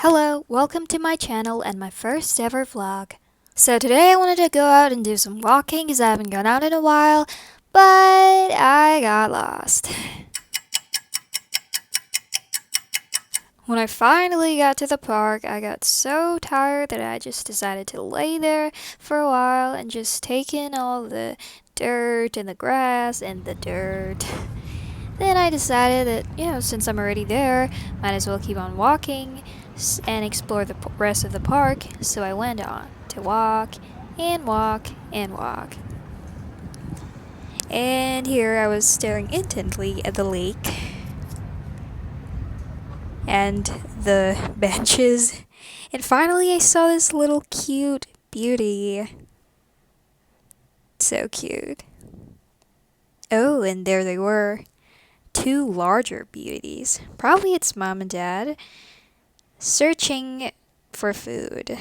Hello, welcome to my channel and my first ever vlog. So today I wanted to go out and do some walking because I haven't gone out in a while, but I got lost. When I finally got to the park, I got so tired that I just decided to lay there for a while and just take in all the dirt and the grass and the dirt. Then I decided that, since I'm already there, might as well keep on walking and explore the rest of the park. So I went on to walk and walk and walk. And here I was staring intently at the lake and the benches. And finally I saw this little cute beauty. So cute. Oh, and there they were. Two larger beauties. Probably its mom and dad. Searching for food.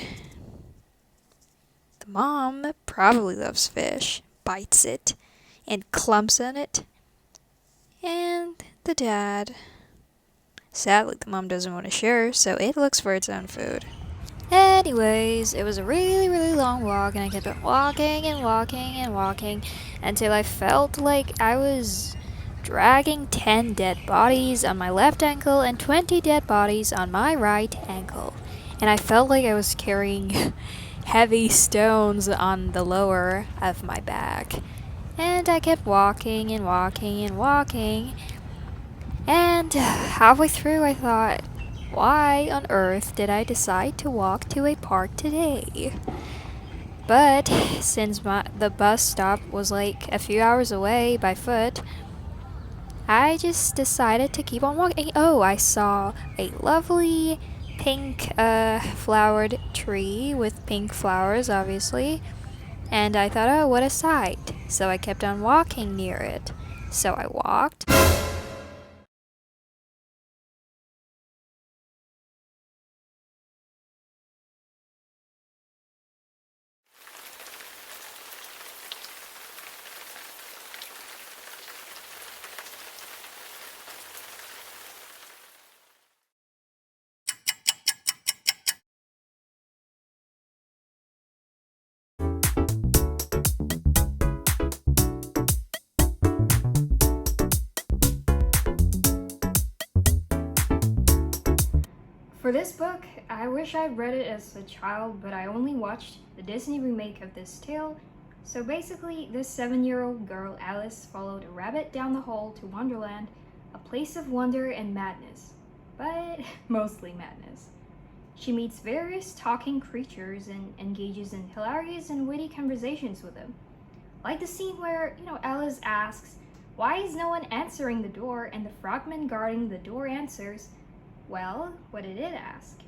The mom probably loves fish, bites it, and clumps on it. And the dad. Sadly, the mom doesn't want to share, so it looks for its own food. Anyways, it was a really, really long walk, and I kept on walking and walking and walking until I felt like I was dragging 10 dead bodies on my left ankle and 20 dead bodies on my right ankle. And I felt like I was carrying heavy stones on the lower of my back. And I kept walking and walking and walking. And halfway through I thought, why on earth did I decide to walk to a park today? But since the bus stop was like a few hours away by foot, I just decided to keep on walking. Oh, I saw a lovely pink flowered tree with pink flowers, obviously. And I thought, oh, what a sight. So I kept on walking near it. So I walked. For this book, I wish I'd read it as a child, but I only watched the Disney remake of this tale. So basically, this 7-year-old girl, Alice, followed a rabbit down the hall to Wonderland, a place of wonder and madness. But mostly madness. She meets various talking creatures and engages in hilarious and witty conversations with them. Like the scene where, Alice asks, "Why is no one answering the door?" and the frogman guarding the door answers, "Well, what did it ask?"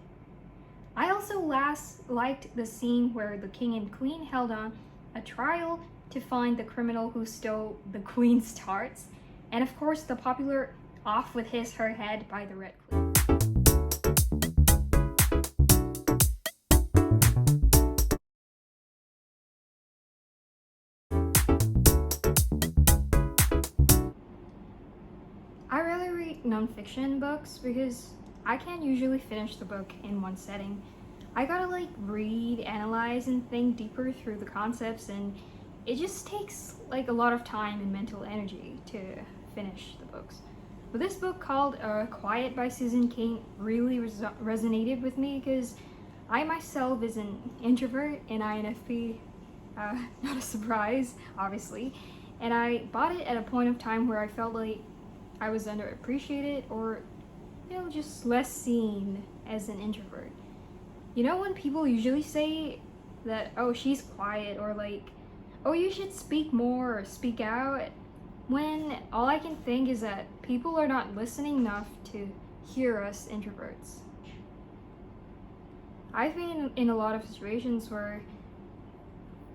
I also last liked the scene where the king and queen held on a trial to find the criminal who stole the queen's tarts, and of course the popular "off with his her head" by the Red Queen. I really read nonfiction books because I can't usually finish the book in one setting. I gotta read, analyze, and think deeper through the concepts, and it just takes a lot of time and mental energy to finish the books. But this book called Quiet by Susan Cain really resonated with me because I myself is an introvert and INFP, not a surprise, obviously, and I bought it at a point of time where I felt like I was underappreciated or just less seen as an introvert. When people usually say that, oh, she's quiet, or oh, you should speak more or speak out, when all I can think is that people are not listening enough to hear us introverts. I've been in a lot of situations where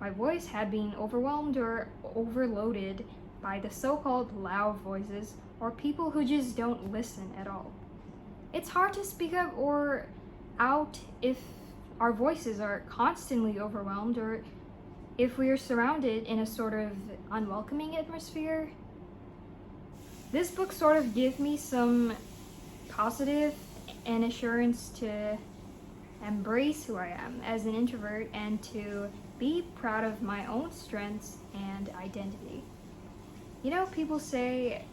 my voice had been overwhelmed or overloaded by the so-called loud voices or people who just don't listen at all. It's hard to speak up or out if our voices are constantly overwhelmed or if we are surrounded in a sort of unwelcoming atmosphere. This book sort of gives me some positive and assurance to embrace who I am as an introvert and to be proud of my own strengths and identity. You know, people say,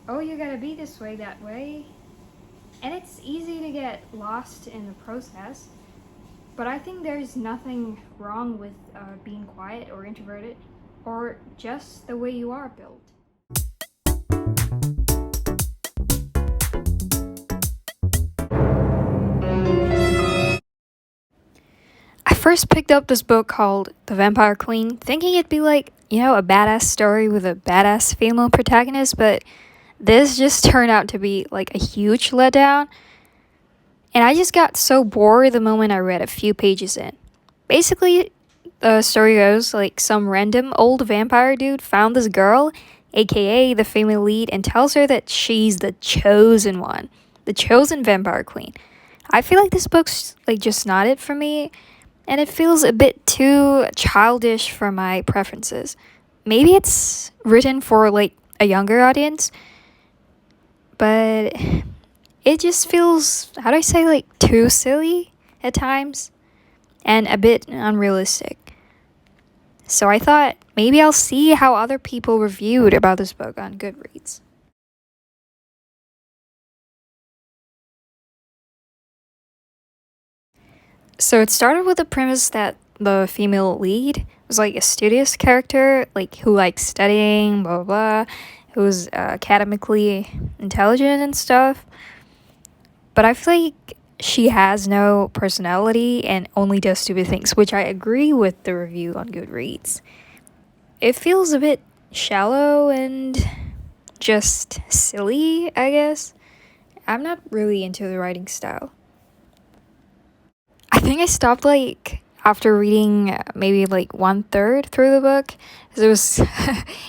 oh, you gotta be this way, that way, and it's easy to get lost in the process, but I think there's nothing wrong with being quiet or introverted or just the way you are built. I first picked up this book called The Vampire Queen, thinking it'd be like, a badass story with a badass female protagonist, but this just turned out to be like a huge letdown. And I just got so bored the moment I read a few pages in. Basically, the story goes like some random old vampire dude found this girl, aka the female lead, and tells her that she's the chosen one, the chosen vampire queen. I feel like this book's like just not it for me, and it feels a bit too childish for my preferences. Maybe it's written for like a younger audience, but it just feels, how do I say, like too silly at times and a bit unrealistic. So I thought maybe I'll see how other people reviewed about this book on Goodreads. So it started with the premise that the female lead was like a studious character, like who likes studying, blah blah blah, who's academically intelligent and stuff. But I feel like she has no personality and only does stupid things, which I agree with the review on Goodreads. It feels a bit shallow and just silly, I guess. I'm not really into the writing style. I think I stopped like after reading maybe like 1/3 through the book, because it was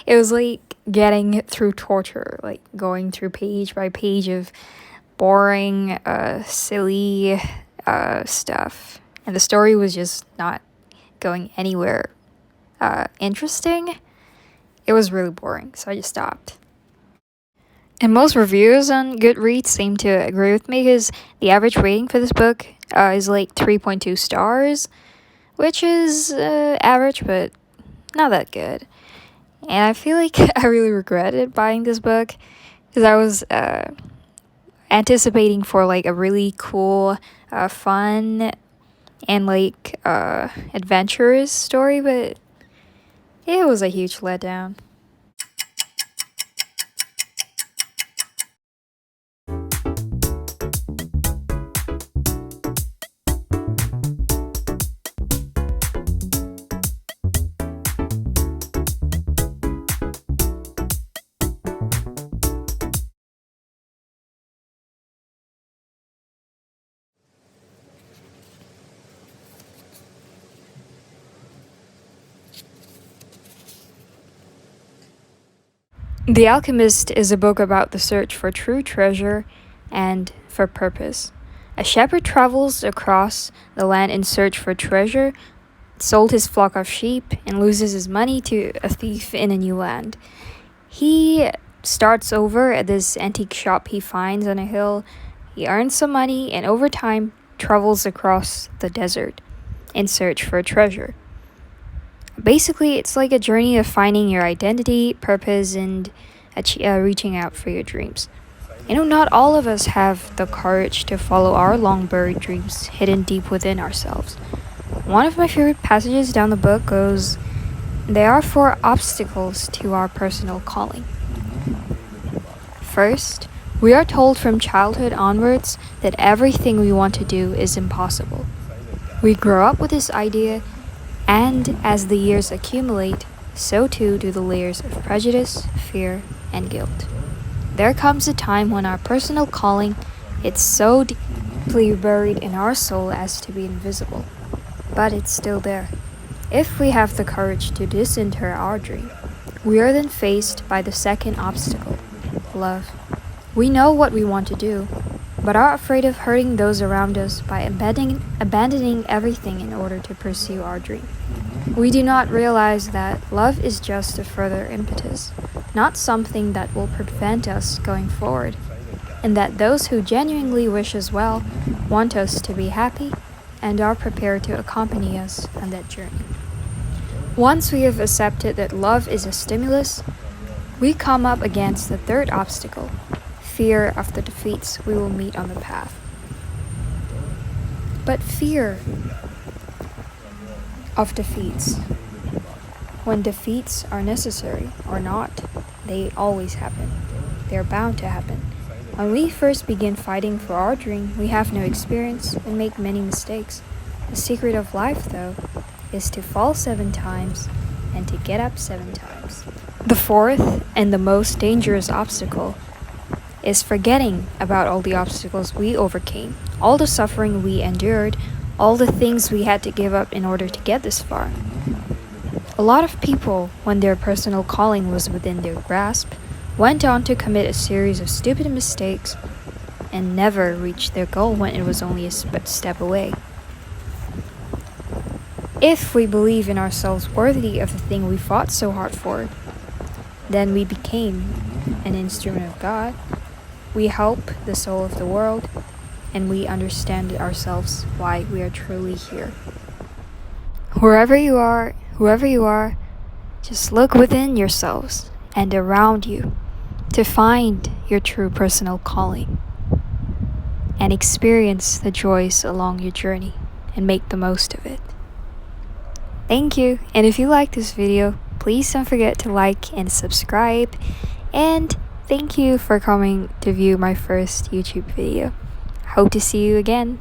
it was like getting through torture, like going through page by page of boring, silly stuff, and the story was just not going anywhere interesting. It was really boring, so I just stopped. And most reviews on Goodreads seem to agree with me, because the average rating for this book is like 3.2 stars, which is average, but not that good. And I feel like I really regretted buying this book, because I was anticipating for like a really cool, fun, and like adventurous story, but it was a huge letdown. The Alchemist is a book about the search for true treasure and for purpose. A shepherd travels across the land in search for treasure, sold his flock of sheep, and loses his money to a thief in a new land. He starts over at this antique shop he finds on a hill. He earns some money and over time travels across the desert in search for treasure. Basically, it's like a journey of finding your identity, purpose, and reaching out for your dreams. Not all of us have the courage to follow our long buried dreams hidden deep within ourselves. One of my favorite passages down the book goes, "There are 4 obstacles to our personal calling." First, we are told from childhood onwards that everything we want to do is impossible. We grow up with this idea, and as the years accumulate, so too do the layers of prejudice, fear, and guilt. There comes a time when our personal calling is so deeply buried in our soul as to be invisible, but it's still there. If we have the courage to disinter our dream, we are then faced by the second obstacle, love. We know what we want to do, but are afraid of hurting those around us by abandoning everything in order to pursue our dream. We do not realize that love is just a further impetus, not something that will prevent us going forward, and that those who genuinely wish us well want us to be happy and are prepared to accompany us on that journey. Once we have accepted that love is a stimulus, we come up against the third obstacle, fear of the defeats we will meet on the path. But fear of defeats, when defeats are necessary or not, they always happen. They're bound to happen. When we first begin fighting for our dream, we have no experience and make many mistakes. The secret of life, though, is to fall 7 times and to get up 7 times. The fourth and the most dangerous obstacle is forgetting about all the obstacles we overcame, all the suffering we endured, all the things we had to give up in order to get this far. A lot of people, when their personal calling was within their grasp, went on to commit a series of stupid mistakes and never reached their goal when it was only a step away. If we believe in ourselves worthy of the thing we fought so hard for, then we became an instrument of God. We help the soul of the world, and we understand ourselves why we are truly here. Whoever you are, just look within yourselves and around you to find your true personal calling and experience the joys along your journey and make the most of it. Thank you, and if you like this video, please don't forget to like and subscribe, and thank you for coming to view my first YouTube video. Hope to see you again.